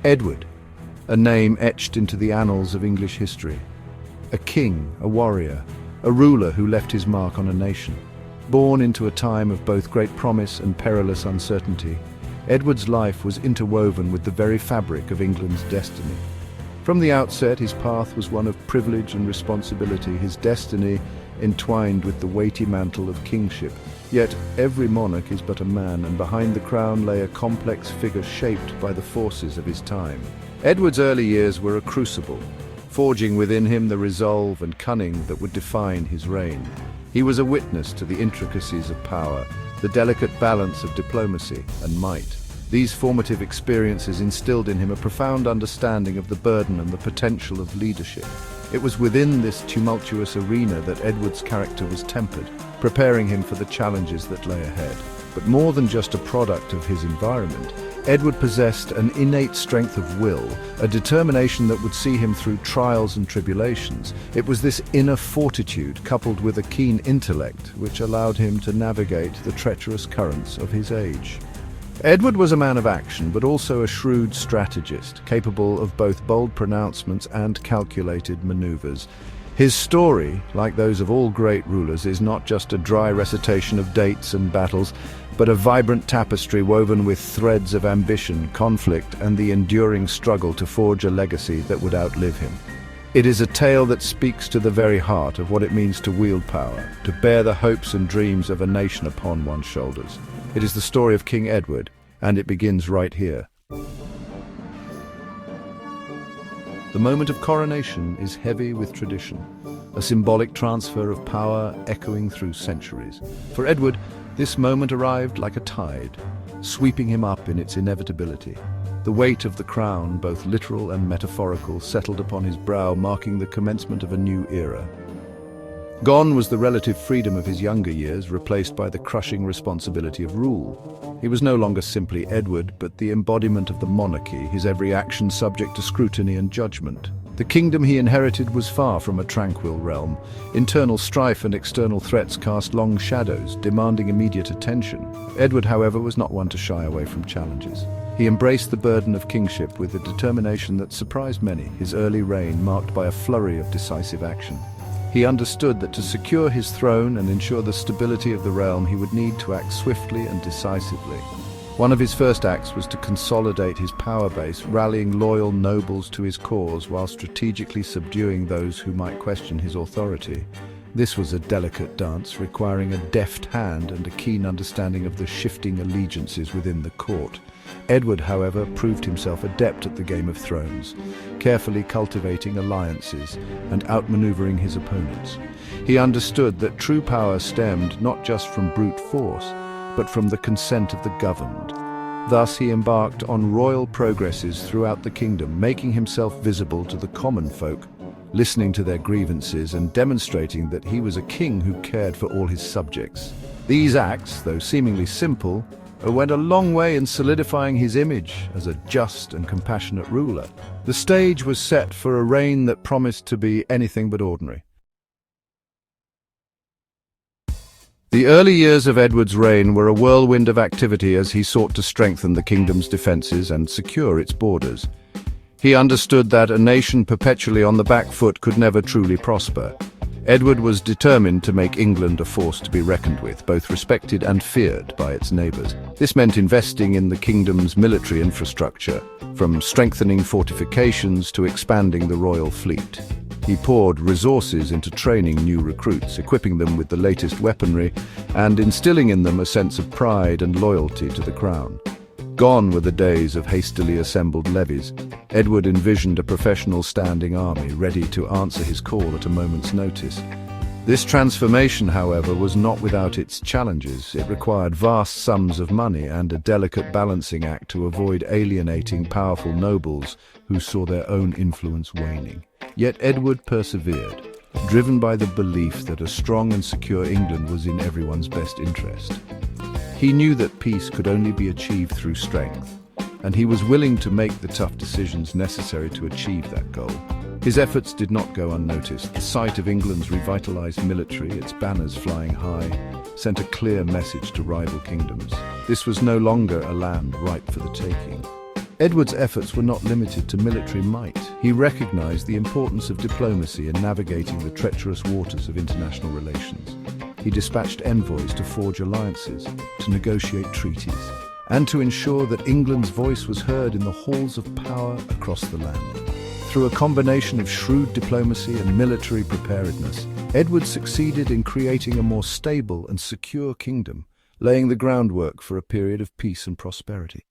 Edward, a name etched into the annals of English history. A king, a warrior, a ruler who left his mark on a nation. Born into a time of both great promise and perilous uncertainty, Edward's life was interwoven with the very fabric of England's destiny. From the outset, his path was one of privilege and responsibility, his destiny entwined with the weighty mantle of kingship. Yet every monarch is but a man, and behind the crown lay a complex figure shaped by the forces of his time. Edward's early years were a crucible, forging within him the resolve and cunning that would define his reign. He was a witness to the intricacies of power, the delicate balance of diplomacy and might. These formative experiences instilled in him a profound understanding of the burden and the potential of leadership. It was within this tumultuous arena that Edward's character was tempered, preparing him for the challenges that lay ahead. But more than just a product of his environment, Edward possessed an innate strength of will, a determination that would see him through trials and tribulations. It was this inner fortitude, coupled with a keen intellect, which allowed him to navigate the treacherous currents of his age. Edward was a man of action, but also a shrewd strategist, capable of both bold pronouncements and calculated maneuvers. His story, like those of all great rulers, is not just a dry recitation of dates and battles, but a vibrant tapestry woven with threads of ambition, conflict, and the enduring struggle to forge a legacy that would outlive him. It is a tale that speaks to the very heart of what it means to wield power, to bear the hopes and dreams of a nation upon one's shoulders. It is the story of King Edward, and it begins right here. The moment of coronation is heavy with tradition, a symbolic transfer of power echoing through centuries. For Edward, this moment arrived like a tide, sweeping him up in its inevitability. The weight of the crown, both literal and metaphorical, settled upon his brow, marking the commencement of a new era. Gone was the relative freedom of his younger years, replaced by the crushing responsibility of rule. He was no longer simply Edward, but the embodiment of the monarchy, his every action subject to scrutiny and judgment. The kingdom he inherited was far from a tranquil realm. Internal strife and external threats cast long shadows, demanding immediate attention. Edward, however, was not one to shy away from challenges. He embraced the burden of kingship with a determination that surprised many, his early reign marked by a flurry of decisive action. He understood that to secure his throne and ensure the stability of the realm, he would need to act swiftly and decisively. One of his first acts was to consolidate his power base, rallying loyal nobles to his cause while strategically subduing those who might question his authority. This was a delicate dance, requiring a deft hand and a keen understanding of the shifting allegiances within the court. Edward, however, proved himself adept at the Game of Thrones, carefully cultivating alliances and outmaneuvering his opponents. He understood that true power stemmed not just from brute force, but from the consent of the governed. Thus he embarked on royal progresses throughout the kingdom, making himself visible to the common folk, listening to their grievances and demonstrating that he was a king who cared for all his subjects. These acts, though seemingly simple, went a long way in solidifying his image as a just and compassionate ruler. The stage was set for a reign that promised to be anything but ordinary. The early years of Edward's reign were a whirlwind of activity as he sought to strengthen the kingdom's defences and secure its borders. He understood that a nation perpetually on the back foot could never truly prosper. Edward was determined to make England a force to be reckoned with, both respected and feared by its neighbours. This meant investing in the kingdom's military infrastructure, from strengthening fortifications to expanding the royal fleet. He poured resources into training new recruits, equipping them with the latest weaponry, and instilling in them a sense of pride and loyalty to the crown. Gone were the days of hastily assembled levies. Edward envisioned a professional standing army, ready to answer his call at a moment's notice. This transformation, however, was not without its challenges. It required vast sums of money and a delicate balancing act to avoid alienating powerful nobles who saw their own influence waning. Yet Edward persevered, driven by the belief that a strong and secure England was in everyone's best interest. He knew that peace could only be achieved through strength, and he was willing to make the tough decisions necessary to achieve that goal. His efforts did not go unnoticed. The sight of England's revitalized military, its banners flying high, sent a clear message to rival kingdoms. This was no longer a land ripe for the taking. Edward's efforts were not limited to military might. He recognized the importance of diplomacy in navigating the treacherous waters of international relations. He dispatched envoys to forge alliances, to negotiate treaties, and to ensure that England's voice was heard in the halls of power across the land. Through a combination of shrewd diplomacy and military preparedness, Edward succeeded in creating a more stable and secure kingdom, laying the groundwork for a period of peace and prosperity.